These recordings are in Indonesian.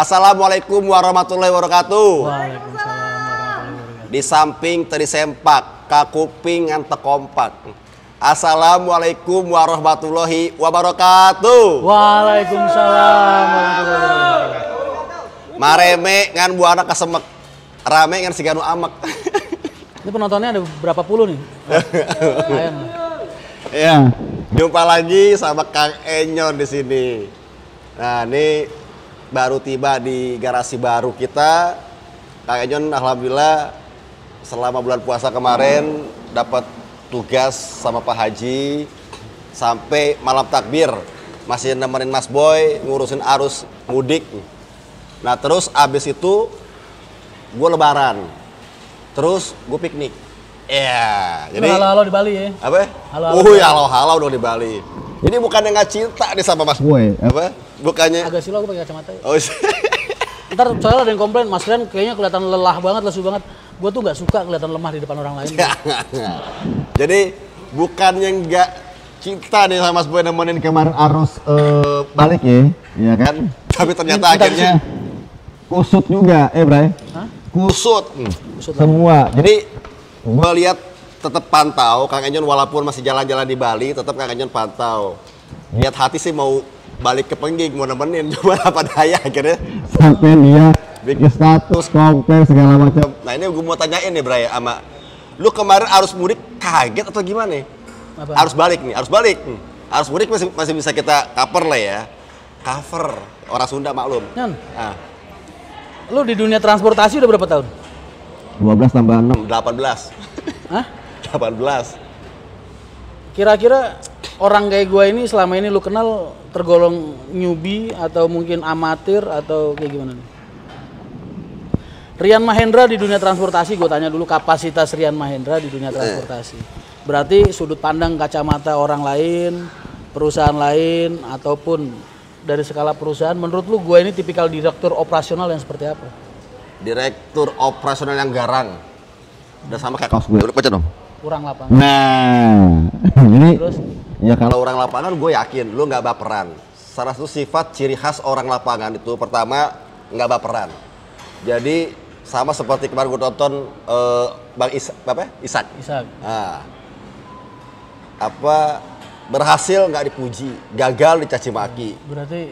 Assalamualaikum warahmatullahi wabarakatuh. Waalaikumsalam warahmatullahi wabarakatuh. Di samping tadi sempak, kakuping ngantek kompak. Assalamualaikum warahmatullahi wabarakatuh. Waalaikumsalam warahmatullahi wabarakatuh. Mareme ngan buana kasemek, rame ngan siganu amek. Ini penontonnya ada berapa puluh nih? Lumayan lah. Ya, jumpa lagi sama Kang Enyon di sini. Nah, ini baru tiba di garasi baru kita. Kang Enyon alhamdulillah selama bulan puasa kemarin dapat tugas sama Pak Haji sampai malam takbir. Masih nemenin Mas Boy ngurusin arus mudik. Nah, terus abis itu gue lebaran. Terus gue piknik. Ya, jadi halo-halo di Bali ya. apa? Halo-halo. Ya halo-halo dong di Bali. Ini bukannya nggak cinta nih sama Mas Boy, apa? Bukannya. Agak silau gue pakai kacamata. Oh, Ntar soalnya ada yang komplain, Mas Rian kayaknya kelihatan lelah banget, lesu banget. Gue tuh nggak suka kelihatan lemah di depan orang lain. Jadi bukannya nggak cinta nih sama Mas Boy nemenin kemarin arus balik ya kan? Tapi ternyata akhirnya kusut juga, Bray. Hah? Kusut. Kusut Semua. Jadi gue lihat tetap pantau Kang Enyon walaupun masih jalan-jalan di Bali, tetap Kang Enyon pantau. Lihat hati sih mau balik ke Pengging, mau nemenin, cuma apa daya akhirnya sampai dia bikin status, konten segala macam. Nah ini gue mau tanyain nih Bray, sama lu kemarin arus mudik kaget atau gimana nih? Apa? Arus balik nih, arus balik. Arus mudik masih bisa kita cover lah ya. Cover, orang Sunda maklum. Nyon, Nah, lu di dunia transportasi udah berapa tahun? 12 tambah 6, 18. Hah? 18. Kira-kira orang kayak gue ini selama ini lu kenal tergolong newbie atau mungkin amatir atau kayak gimana nih? Rian Mahendra di dunia transportasi, gue tanya dulu kapasitas Rian Mahendra di dunia transportasi. Berarti sudut pandang kacamata orang lain, perusahaan lain, ataupun dari skala perusahaan, menurut lu gue ini tipikal direktur operasional yang seperti apa? Direktur operasional yang garang. Udah sama kayak kaos gue. Udah baca dong. Kurang lapangan. Nah, ini Terus? ya kalau orang lapangan gue yakin lu nggak baperan. Salah satu sifat ciri khas orang lapangan itu pertama nggak baperan. Jadi sama seperti kemarin gue tonton Bang Isak. Nah, apa berhasil nggak dipuji, gagal dicaci maki. Berarti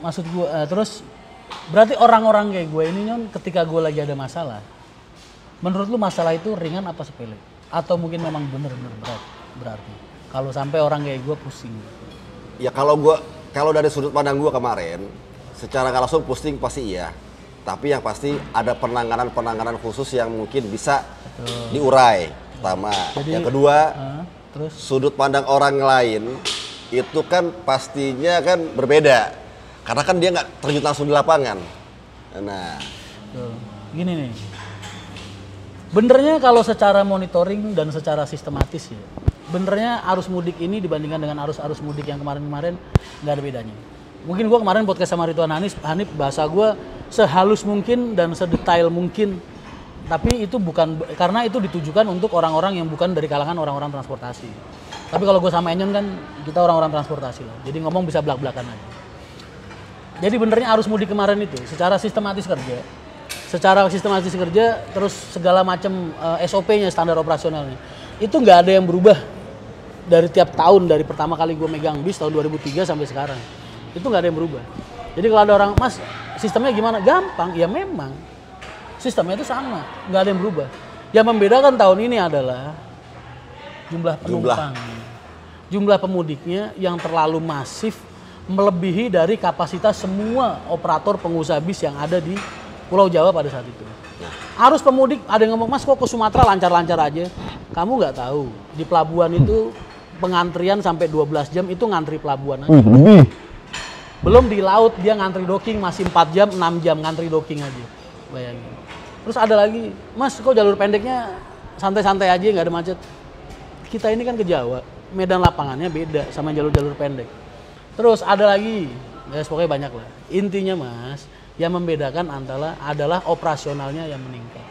maksud gue terus berarti orang-orang kayak gue ini Nyon ketika gue lagi ada masalah, menurut lu masalah itu ringan apa sepele? Atau mungkin memang bener-bener berat berarti? Kalau sampai orang kayak gue pusing. Ya kalau dari sudut pandang gue kemarin, secara nggak langsung pusing pasti iya. Tapi yang pasti ada penanganan khusus yang mungkin bisa diurai. Pertama, Jadi, yang kedua, terus sudut pandang orang lain itu kan pastinya kan berbeda. Karena kan dia nggak terjun langsung di lapangan. Nah, gini nih. Benernya kalau secara monitoring dan secara sistematis ya, benernya arus mudik ini dibandingkan dengan arus mudik yang kemarin-kemarin nggak ada bedanya. Mungkin gue kemarin podcast sama Ridwan Hanif, bahasa gue sehalus mungkin dan sedetail mungkin. Tapi itu bukan, karena itu ditujukan untuk orang-orang yang bukan dari kalangan orang-orang transportasi. Tapi kalau gue sama Enyon kan, kita orang-orang transportasi lah. Jadi ngomong bisa belak-belakan aja. Jadi benernya arus mudik kemarin itu, secara sistematis kerja, terus segala macam SOP-nya, standar operasionalnya, itu nggak ada yang berubah dari tiap tahun, dari pertama kali gue megang bis tahun 2003 sampai sekarang. Itu nggak ada yang berubah. Jadi kalau ada orang, Mas, sistemnya gimana? Gampang, ya memang. Sistemnya itu sama, nggak ada yang berubah. Yang membedakan tahun ini adalah jumlah penumpang. Jumlah pemudiknya yang terlalu masif, melebihi dari kapasitas semua operator pengusaha bis yang ada di Pulau Jawa pada saat itu. Arus pemudik, ada yang ngomong, Mas kok ke Sumatera lancar-lancar aja. Kamu nggak tahu, di pelabuhan itu pengantrian sampai 12 jam itu ngantri pelabuhan aja. Belum di laut dia ngantri docking masih 4 jam, 6 jam ngantri docking aja. Bayangin. Terus ada lagi, Mas kok jalur pendeknya santai-santai aja nggak ada macet. Kita ini kan ke Jawa, medan lapangannya beda sama jalur-jalur pendek. Terus ada lagi, ya pokoknya banyak lah. Intinya Mas, yang membedakan adalah operasionalnya yang meningkat.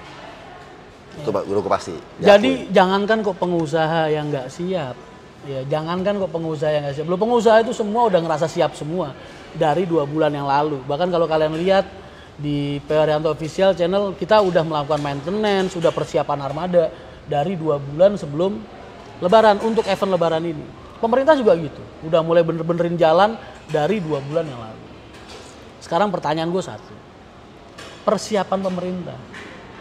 itu Pak Guru pasti. Jadi jangankan kok pengusaha yang nggak siap, Ya jangankan kok pengusaha yang nggak siap. Belum pengusaha itu semua udah ngerasa siap semua dari 2 bulan yang lalu. Bahkan kalau kalian lihat di PO Haryanto Official Channel kita udah melakukan maintenance, sudah persiapan armada dari 2 bulan sebelum Lebaran untuk event Lebaran ini. Pemerintah juga gitu, udah mulai bener-benerin jalan dari 2 bulan yang lalu. Sekarang pertanyaan gue satu, persiapan pemerintah,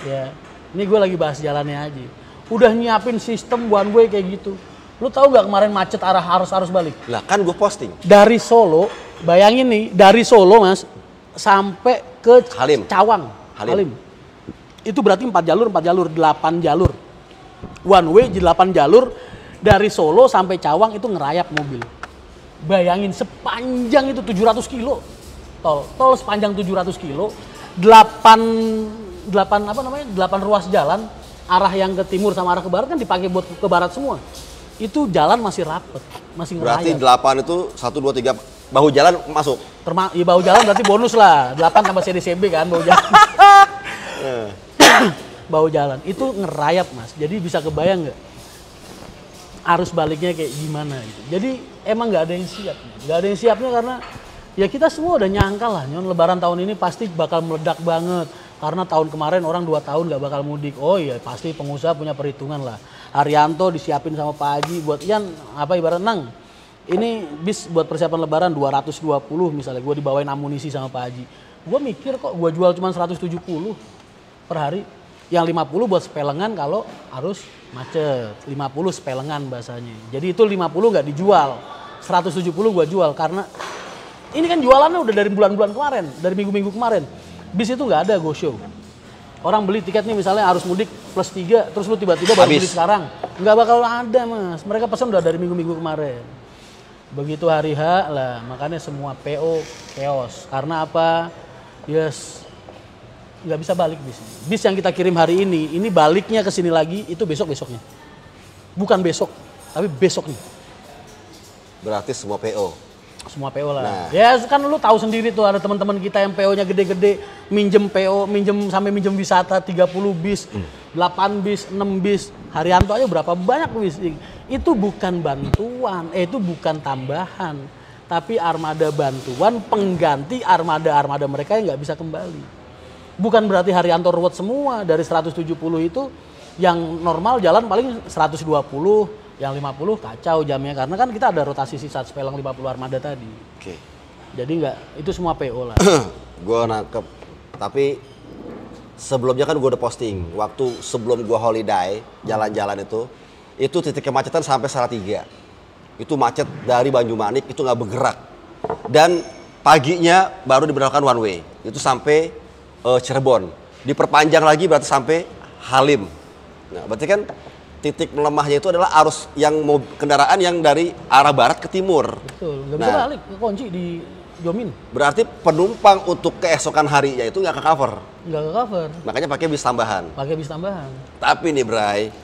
ya ini gue lagi bahas jalannya aja. Udah nyiapin sistem one way kayak gitu. Lu tahu nggak kemarin macet arus balik? Lah kan gue posting. Dari Solo, bayangin nih, dari Solo mas sampai ke Halim. Cawang, Halim. Itu berarti 4 jalur, 8 jalur. One way 8 jalur dari Solo sampai Cawang itu ngerayap mobil. Bayangin sepanjang itu 700 kilo. Tol sepanjang 700 kilo, 8 ruas jalan, arah yang ke timur sama arah ke barat kan dipakai buat ke barat semua. Itu jalan masih rapet, masih ngerayap. Berarti 8 itu 1, 2, 3 bahu jalan masuk. Ya bahu jalan berarti bonus lah, 8 tambah CDCB kan bahu jalan. Bahu jalan, itu ngerayap mas, jadi bisa kebayang nggak arus baliknya kayak gimana gitu. Jadi emang nggak ada yang siap, nggak ada yang siapnya karena ya kita semua udah nyangka lah, nyon Lebaran tahun ini pasti bakal meledak banget. Karena tahun kemarin orang 2 tahun nggak bakal mudik. Oh iya pasti pengusaha punya perhitungan lah. Haryanto disiapin sama Pak Haji buat Ian apa ibarat nang. Ini bis buat persiapan Lebaran 220 misalnya. Gue dibawain amunisi sama Pak Haji. Gue mikir kok gue jual cuma 170 per hari. Yang 50 buat sepelengan kalau harus macet. 50 sepelengan bahasanya. Jadi itu 50 nggak dijual. 170 gue jual karena ini kan jualannya udah dari bulan-bulan kemarin, dari minggu-minggu kemarin. Bis itu nggak ada go show. Orang beli tiket nih misalnya harus mudik plus 3, terus lu tiba-tiba baru beli sekarang. Nggak bakal ada mas, mereka pesan udah dari minggu-minggu kemarin. Begitu hari H lah, makanya semua PO chaos. Karena apa? Yes, nggak bisa balik bis. Bis yang kita kirim hari ini baliknya ke sini lagi, itu besok-besoknya. Bukan besok, tapi besoknya. Berarti semua PO. Semua PO lah. Nah. Ya kan lu tahu sendiri tuh ada teman-teman kita yang PO-nya gede-gede, minjem PO, minjem wisata 30 bis, 8 bis, 6 bis. Haryanto aja berapa banyak bis. Itu bukan bantuan, itu bukan tambahan. Tapi armada bantuan pengganti armada mereka yang nggak bisa kembali. Bukan berarti Haryanto ruwet semua, dari 170 itu yang normal jalan paling 120. Yang 50 kacau jamnya karena kan kita ada rotasi sisa sepelang 50 armada tadi. Oke. Jadi itu semua PO lah. Gue nangkep. Tapi sebelumnya kan gue udah posting. Waktu sebelum gue holiday, jalan-jalan itu titik kemacetan sampai Salatiga. Itu macet dari Banyumanik, itu nggak bergerak. Dan paginya baru diberlakukan one way. Itu sampai Cirebon. Diperpanjang lagi berarti sampai Halim. Nah berarti kan titik melemahnya itu adalah arus yang kendaraan yang dari arah barat ke timur. Betul, nggak bisa balik, kekunci di Jomin. Berarti penumpang untuk keesokan harinya itu nggak ke cover. Nggak ke cover. Makanya pakai bis tambahan. Pakai bis tambahan. Tapi nih Bray,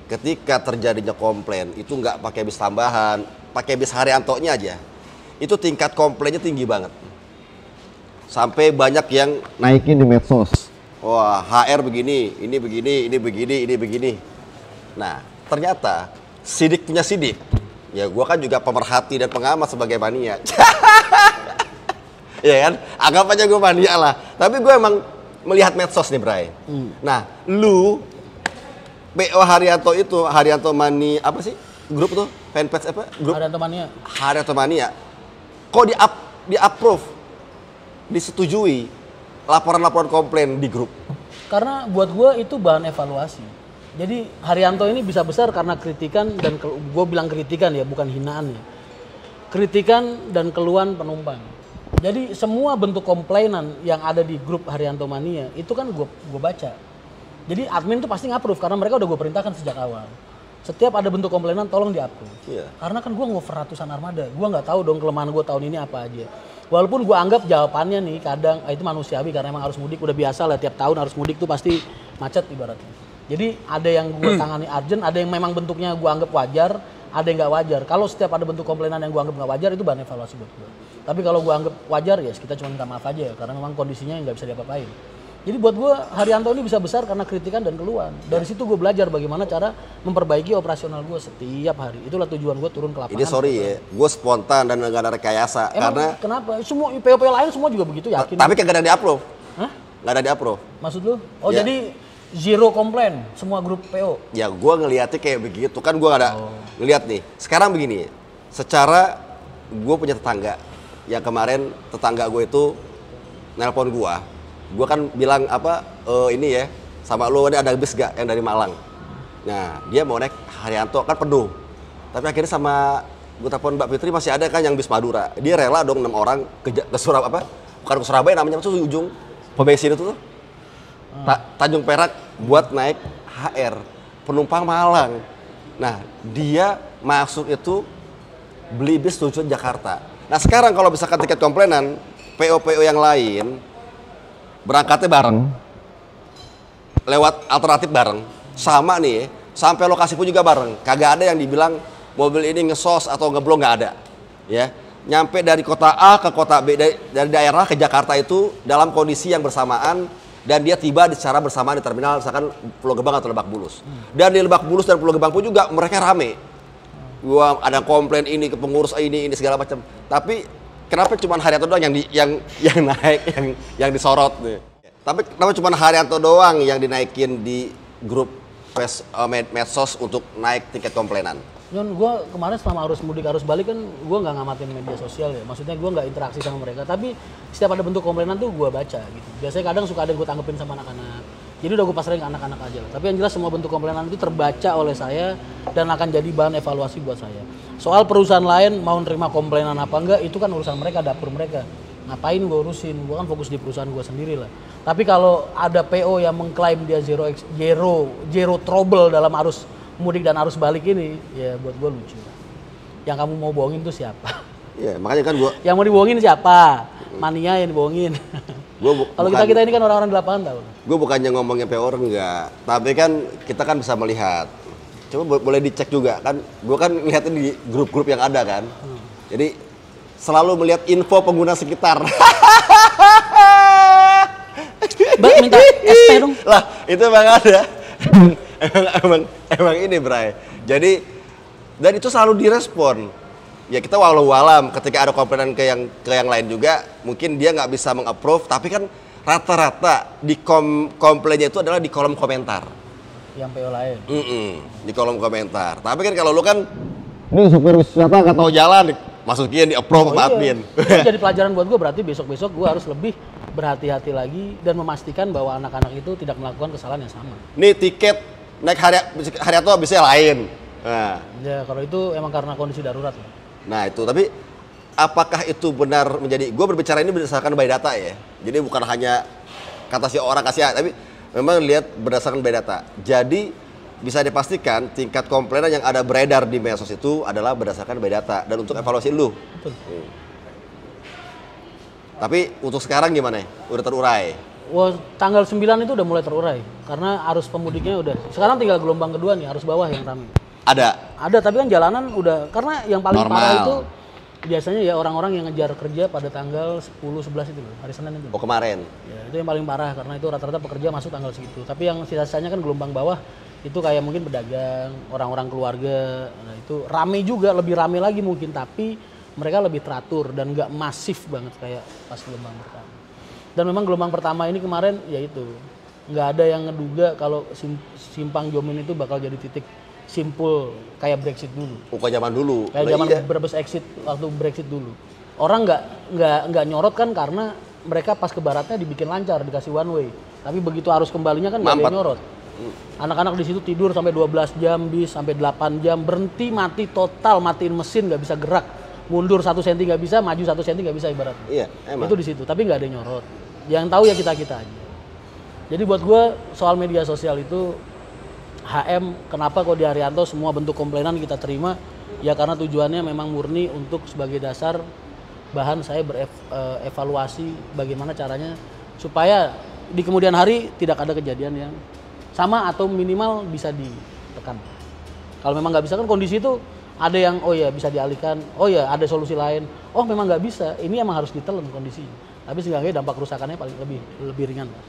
ketika terjadinya komplain itu nggak pakai bis tambahan, pakai bis Haryanto-nya aja. Itu tingkat komplainnya tinggi banget. Sampai banyak yang naikin di medsos. Wah, HR begini, ini begini, ini begini, ini begini. Nah, ternyata sidik punya sidik. Ya, gua kan juga pemerhati dan pengamat sebagai mania. Ya kan? Anggap aja gua mania lah. Tapi gua emang melihat medsos nih, Bray. Nah, lu PO Haryanto itu, Haryanto Mania, apa sih? Grup tuh? Fanpage apa? Grup Haryanto Mania. Haryanto Mania. Kok di-approve? Disetujui laporan-laporan komplain di grup? Karena buat gue itu bahan evaluasi. Jadi Haryanto ini bisa besar karena kritikan dan gue bilang kritikan ya, bukan hinaan ya. Kritikan dan keluhan penumpang. Jadi semua bentuk komplainan yang ada di grup Haryanto Mania itu kan gue baca. Jadi admin tuh pasti nge-approve karena mereka udah gue perintahkan sejak awal. Setiap ada bentuk komplainan tolong di-approve. Iya. Karena kan gue ngover ratusan armada. Gue nggak tahu dong kelemahan gue tahun ini apa aja. Walaupun gue anggap jawabannya nih kadang itu manusiawi karena emang harus mudik udah biasa lah, tiap tahun harus mudik tuh pasti macet ibaratnya. Jadi ada yang gue tangani urgent, ada yang memang bentuknya gue anggap wajar, ada yang nggak wajar. Kalau setiap ada bentuk komplainan yang gue anggap nggak wajar itu bahan evaluasi buat gue. Tapi kalau gue anggap wajar ya kita cuma minta maaf aja ya, karena memang kondisinya nggak bisa diapa-apain. Jadi buat gue Haryanto ini bisa besar karena kritikan dan keluhan. Dari situ gue belajar bagaimana cara memperbaiki operasional gue setiap hari. Itulah tujuan gue turun ke lapangan. Ini sorry ya, gue spontan dan nggak ada rekayasa. Emang karena kenapa? Semua PO-PO lain semua juga begitu, yakin. tapi kagak ada di approve. Hah? Nggak ada di approve. Maksud lu? Oh Ya. jadi zero complain semua grup PO? Ya gue ngelihatnya kayak begitu, kan gue nggak ada ngelihat nih. Sekarang begini, secara gue punya tetangga, yang kemarin tetangga gue itu nelpon gue kan bilang apa, ini ya, sama lu ada bis gak yang dari Malang. Nah dia mau naik Haryanto, kan penuh. Tapi akhirnya sama gue telepon Mbak Fitri masih ada kan yang bis Madura. Dia rela dong 6 orang ke Surabaya, bukan ke Surabaya namanya, itu ujung pembensin itu tuh. Tanjung Perak buat naik HR, penumpang Malang. Nah dia masuk itu beli bis tujuan Jakarta. Nah sekarang kalau misalkan tiket komplainan, PO-PO yang lain berangkatnya bareng, lewat alternatif bareng, sama nih, sampai lokasi pun juga bareng. Kagak ada yang dibilang mobil ini ngesos atau ngeblok, nggak ada. Ya, nyampe dari kota A ke kota B, dari daerah ke Jakarta itu dalam kondisi yang bersamaan, dan dia tiba secara bersamaan di terminal, misalkan Pulau Gebang atau Lebak Bulus. Dan di Lebak Bulus dan Pulau Gebang pun juga mereka rame. Gua ada komplain ini ke pengurus ini segala macam. Tapi kenapa cuma Haryanto doang yang naik, yang disorot nih? Tapi kenapa cuma Haryanto doang yang dinaikin di grup medsos untuk naik tiket komplainan? Yon, gue kemarin selama arus mudik arus balik kan gue nggak ngamatin media sosial ya, maksudnya gue nggak interaksi sama mereka, tapi setiap ada bentuk komplainan tuh gue baca gitu. Biasanya kadang suka ada yang gue tanggepin sama anak-anak, jadi udah gue pasrahin ke anak-anak aja lah. Tapi yang jelas semua bentuk komplainan itu terbaca oleh saya dan akan jadi bahan evaluasi buat saya. Soal perusahaan lain mau nerima komplainan apa enggak, itu kan urusan mereka, dapur mereka. Ngapain gue urusin, gue kan fokus di perusahaan gue sendiri lah. Tapi kalau ada PO yang mengklaim dia zero trouble dalam arus mudik dan arus balik ini, ya buat gue lucu. Yang kamu mau bohongin tuh siapa? Iya, makanya kan gue. Yang mau dibohongin siapa? Mania yang dibohongin. Kalau kita ini kan orang-orang di lapangan tahu. Gue bukannya ngomongin PO orang enggak, tapi kan kita kan bisa melihat. Coba boleh dicek juga kan. Gue kan ngeliatin di grup-grup yang ada kan. Jadi selalu melihat info pengguna sekitar. Mbak minta SP dong. Lah itu emang ada. emang ini Bray. Jadi dan itu selalu direspon. Ya kita walau alam ketika ada komplainan ke yang lain juga, mungkin dia nggak bisa meng-approve, tapi kan rata-rata di komplainnya itu adalah di kolom komentar. Yang PO lain. Di kolom komentar. Tapi kan kalau lu kan ini supir wisata nggak tahu jalan, masukin di approve sama admin. Itu jadi pelajaran buat gue, berarti besok-besok gue harus lebih berhati-hati lagi dan memastikan bahwa anak-anak itu tidak melakukan kesalahan yang sama. Nih tiket naik Haryanto bisa lain. Nah. Ya kalau itu emang karena kondisi darurat. Nah itu, tapi apakah itu benar menjadi, gue berbicara ini berdasarkan by data ya. Jadi bukan hanya kata si orang kasih, tapi memang lihat berdasarkan by data. Jadi bisa dipastikan tingkat komplainan yang ada beredar di medsos itu adalah berdasarkan by data dan untuk evaluasi lu. Betul. Tapi untuk sekarang gimana? Udah terurai? Wah, tanggal 9 itu udah mulai terurai karena arus pemudiknya udah. Sekarang tinggal gelombang kedua nih, arus bawah yang ramai. Ada, tapi kan jalanan udah, karena yang paling normal. Parah itu biasanya ya orang-orang yang ngejar kerja pada tanggal 10, 11 itu loh, hari Senin itu. Oh kemarin? Ya, itu yang paling parah karena itu rata-rata pekerja masuk tanggal segitu. Tapi yang sisanya kan gelombang bawah itu kayak mungkin pedagang, orang-orang keluarga, nah itu rame juga, lebih rame lagi mungkin, tapi mereka lebih teratur dan nggak masif banget kayak pas gelombang pertama. Dan memang gelombang pertama ini kemarin ya itu, nggak ada yang ngeduga kalau simpang Jomin itu bakal jadi titik simpul kayak Brexit dulu. Bukan zaman dulu. Kayak zaman Brebes exit waktu Brexit dulu. Orang nggak nyorot kan karena mereka pas ke baratnya dibikin lancar, dikasih one way. Tapi begitu arus kembalinya kan nggak ada yang nyorot. Anak-anak di situ tidur sampai 12 jam bis, sampai 8 jam, berhenti mati total, matiin mesin, nggak bisa gerak. Mundur 1 senti nggak bisa, maju 1 senti nggak bisa ibaratnya. Iya, emang. Itu di situ, tapi nggak ada yang nyorot. Yang tahu ya kita aja. Jadi buat gue soal media sosial itu HM, kenapa kok di Haryanto semua bentuk komplainan kita terima? Ya karena tujuannya memang murni untuk sebagai dasar bahan saya berevaluasi bagaimana caranya supaya di kemudian hari tidak ada kejadian yang sama atau minimal bisa ditekan. Kalau memang nggak bisa kan kondisi itu Ada yang oh ya bisa dialihkan, oh ya ada solusi lain. Oh memang nggak bisa, ini emang harus ditelan kondisinya. Tapi seenggaknya dampak kerusakannya paling lebih ringan lah.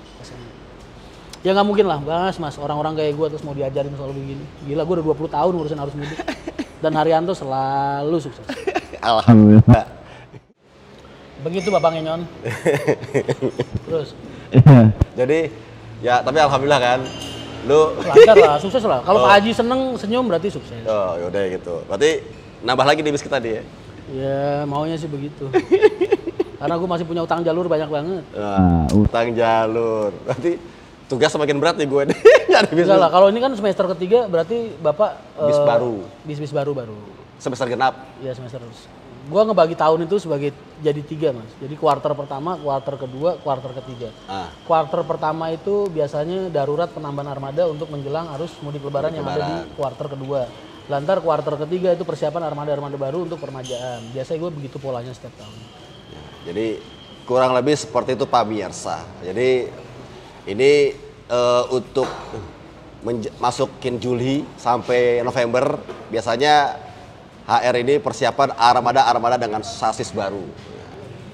Ya nggak mungkin lah, mas orang-orang kayak gue terus mau diajarin soal begini. Gila, gue udah 20 tahun ngurusin arus mudik. Dan Haryanto selalu sukses. Alhamdulillah. Begitu Bapak Ngenyon. Terus. Jadi ya tapi alhamdulillah kan. Lu lancar lah, sukses lah. Kalau Pak Haji seneng senyum berarti sukses. Oh, yaudah gitu. Berarti nambah lagi di bis kita dia. Ya, maunya sih begitu. Karena gue masih punya utang jalur banyak banget. Utang jalur. Berarti tugas semakin berat nih gue nih. Nyari bis. Enggak lah, kalau ini kan semester ketiga berarti Bapak bis baru. Bis baru. Semester genap. Iya, semester. Gua ngebagi tahun itu sebagai jadi 3 mas. Jadi kuarter pertama, kuarter kedua, kuarter ketiga. Kuarter pertama itu biasanya darurat penambahan armada untuk menjelang arus mudik lebaran yang ada di kuarter kedua. Lantar kuarter ketiga itu persiapan armada baru untuk permajaan. Biasanya gue begitu polanya setiap tahun. Ya, jadi kurang lebih seperti itu Pak Mirsa. Jadi ini untuk masukin Juli sampai November biasanya HR ini persiapan armada dengan sasis baru.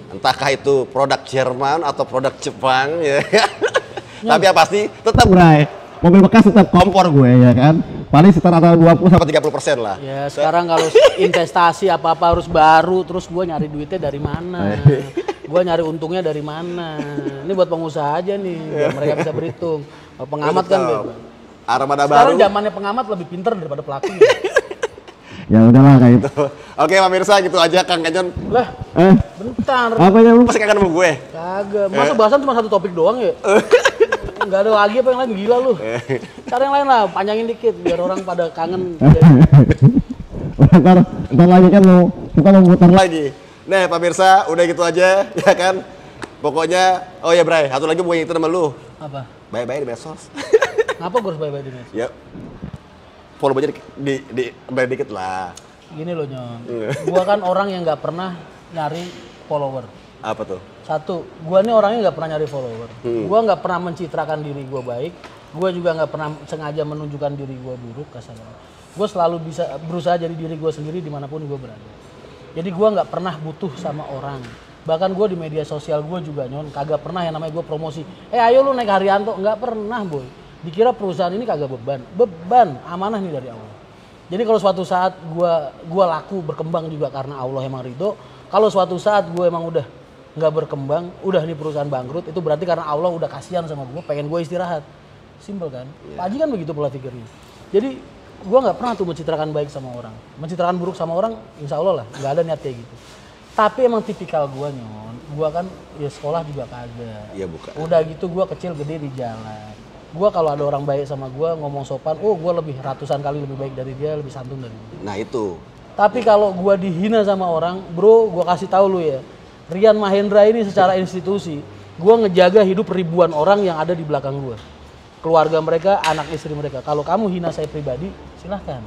Entahkah itu produk Jerman atau produk Jepang ya. Tapi yang pasti tetap Bray, mobil bekas tetap kompor gue ya kan. Paling sekitar antara 20 sampai 30% lah. Ya sekarang kalau investasi apa-apa harus baru, terus gue nyari duitnya dari mana? Gue nyari untungnya dari mana? Ini buat pengusaha aja nih, biar mereka bisa berhitung. Kalau pengamat kan beda. Armada sekarang baru. zamannya pengamat lebih pinter daripada pelaku. ya udahlah kayak itu. Oke Pak Mirsa gitu aja Kang Kenyon. Lah, bentar. Apa ya lu? Masih kangen sama gue? Kagak. Masa bahasan cuma satu topik doang ya? Enggak ada lagi apa yang lain, gila lu. Cari yang lain lah, panjangin dikit biar orang pada kangen. ntar lagi kan lu, kita mau muter lagi. Nah Pak Mirsa udah gitu aja ya kan. Pokoknya, oh ya Bray, satu lagi mau ngingetin sama lu. Apa? Bye-bye di medsos. Ngapa gue harus bye-bye di medsos? Ya, follow aja dikit lah. Gini loh Nyon, gua kan orang yang nggak pernah nyari follower. Apa tuh? Satu, gua nih orangnya nggak pernah nyari follower. Gua nggak pernah mencitrakan diri gua baik. Gua juga nggak pernah sengaja menunjukkan diri gua buruk kasarnya. Gua selalu bisa berusaha jadi diri gua sendiri dimanapun gua berada. Jadi gua nggak pernah butuh sama orang. Bahkan gua di media sosial gua juga Nyon, kagak pernah yang namanya gua promosi. Ayo lu naik Haryanto, nggak pernah boy. Dikira perusahaan ini kagak beban amanah nih dari Allah. Jadi kalau suatu saat gua laku berkembang juga karena Allah emang ridho. Kalau suatu saat gua emang udah nggak berkembang, udah nih perusahaan bangkrut, itu berarti karena Allah udah kasihan sama gua, pengen gua istirahat. Simpel kan? Pak Haji kan begitu pola pikirnya. Jadi gua nggak pernah tuh mencitrakan baik sama orang, mencitrakan buruk sama orang, insya Allah lah nggak ada niat kayak gitu. Tapi emang tipikal gua Nyon, gua kan ya sekolah juga kagak. Iya bukan. Udah gitu gua kecil gede di jalan. Gua kalau ada orang baik sama gua ngomong sopan, oh gua lebih ratusan kali lebih baik dari dia, lebih santun dari dia. Nah itu. Tapi kalau gua dihina sama orang, bro, gua kasih tahu lu ya, Rian Mahendra ini secara institusi, gua ngejaga hidup ribuan orang yang ada di belakang gua, keluarga mereka, anak istri mereka. Kalau kamu hina saya pribadi, silahkan.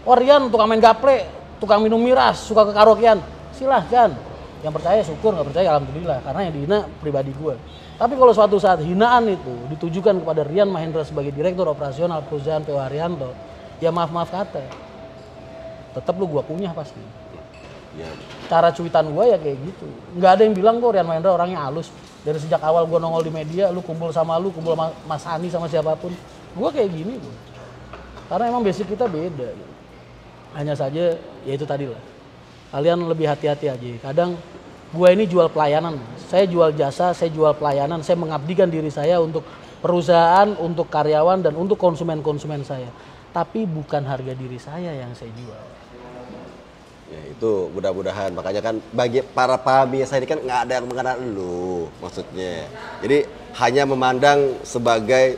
Oh Rian tukang main gaple, tukang minum miras, suka ke karaokean, silahkan. Yang percaya syukur, nggak percaya alhamdulillah, karena yang dihina pribadi gua. Tapi kalau suatu saat hinaan itu ditujukan kepada Rian Mahendra sebagai direktur operasional perusahaan PO Haryanto, ya maaf kata, tetap lu gua kunyah pasti. Ya. Cara cuitan gua ya kayak gitu. Nggak ada yang bilang kok Rian Mahendra orangnya halus. Dari sejak awal gua nongol di media, lu kumpul sama Mas Ani sama siapapun, gua kayak gini gua. Karena emang basic kita beda. Gitu. Hanya saja ya itu tadi lah. Kalian lebih hati-hati aja. Kadang gua ini jual pelayanan, saya jual jasa, saya jual pelayanan, saya mengabdikan diri saya untuk perusahaan, untuk karyawan, dan untuk konsumen-konsumen saya. Tapi bukan harga diri saya yang saya jual. Ya itu mudah-mudahan, makanya kan bagi para pemirsa ini kan nggak ada yang mengenal lu maksudnya. Jadi hanya memandang sebagai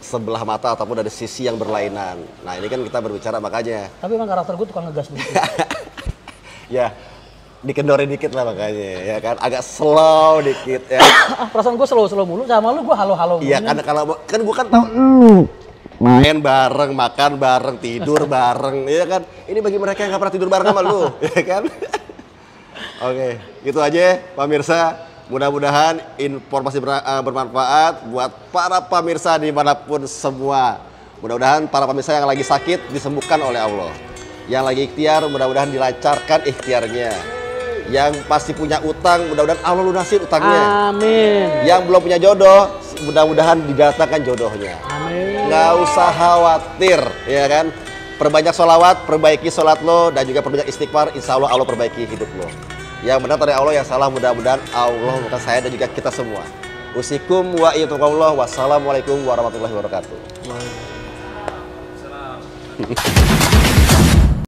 sebelah mata ataupun dari sisi yang berlainan. Nah ini kan kita berbicara makanya. Tapi emang karakter gue tukang ngegas begitu. Ya. Dikendorin dikit lah makanya ya kan, agak slow dikit ya. Perasaan gue slow mulu, sama lu gue halo-halo mulu. Iya kan, kalau kan gue kan tahu main bareng, makan bareng, tidur bareng ya kan. Ini bagi mereka yang gak pernah tidur bareng sama lu ya kan. Oke, gitu aja pemirsa. Mudah-mudahan informasi bermanfaat buat para pemirsa dimanapun semua. Mudah-mudahan para pemirsa yang lagi sakit disembuhkan oleh Allah. Yang lagi ikhtiar mudah-mudahan dilancarkan ikhtiarnya. Yang pasti punya utang mudah-mudahan Allah lunasin utangnya. Amin. Yang belum punya jodoh mudah-mudahan didatangkan jodohnya. Amin. Nggak usah khawatir, ya kan? Perbanyak sholawat, perbaiki sholat lo, dan juga perbanyak istighfar, insya Allah Allah perbaiki hidup lo. Yang benar dari Allah, yang salah mudah-mudahan Allah bukan saya dan juga kita semua. Usikum wa iyyakumullah. Wassalamualaikum warahmatullahi wabarakatuh.